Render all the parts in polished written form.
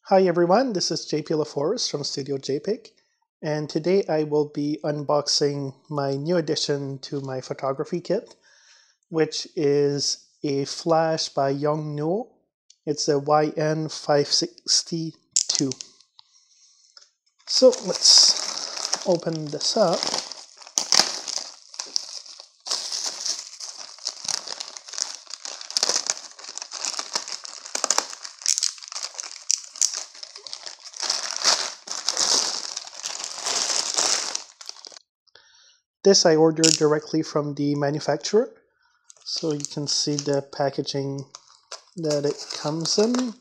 Hi everyone, this is JP LaForest from Studio JPEG, and today I will be unboxing my new addition to my photography kit, which is a flash by YongNuo. It's a YN562. So let's open this up. This I ordered directly from the manufacturer, so you can see the packaging that it comes in.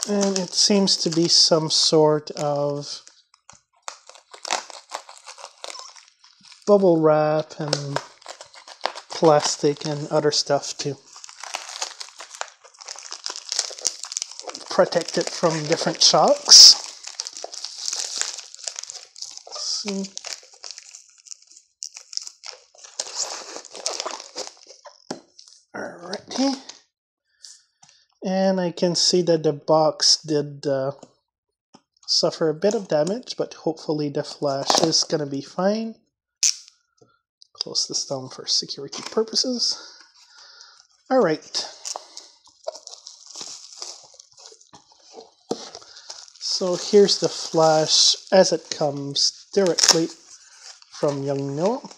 And it seems to be some sort of bubble wrap and plastic and other stuff to protect it from different shocks. Let's see. Alrighty. And I can see that the box did suffer a bit of damage, but hopefully the flash is going to be fine. Close this down for security purposes. Alright. So here's the flash as it comes directly from YongNuo.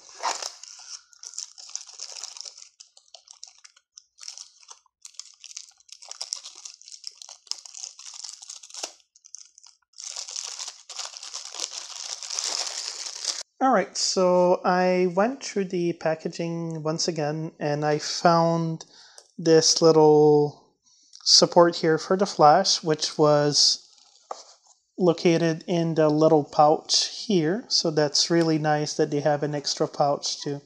Alright, so I went through the packaging once again and I found this little support here for the flash, which was located in the little pouch here. So that's really nice that they have an extra pouch too.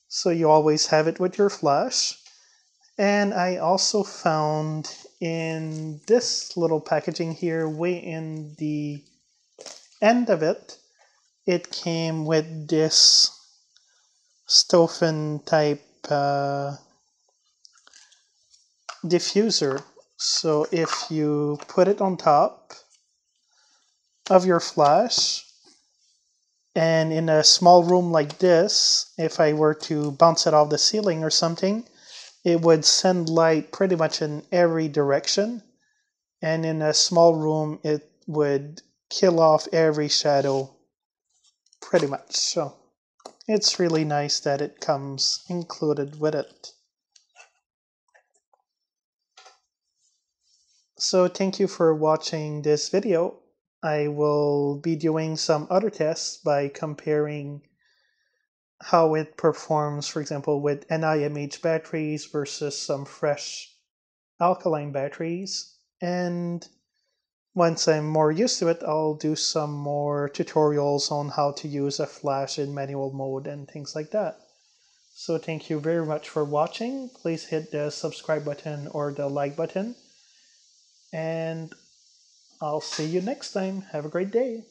So you always have it with your flash. And I also found in this little packaging here, way in the end of it, it came with this Sto-Fen type diffuser. So if you put it on top of your flash, and in a small room like this, if I were to bounce it off the ceiling or something, it would send light pretty much in every direction. And in a small room, it would kill off every shadow pretty much. So it's really nice that it comes included with it. So thank you for watching this video. I will be doing some other tests by comparing how it performs, for example, with NIMH batteries versus some fresh alkaline batteries. And once I'm more used to it, I'll do some more tutorials on how to use a flash in manual mode and things like that. So thank you very much for watching. Please hit the subscribe button or the like button. And I'll see you next time. Have a great day.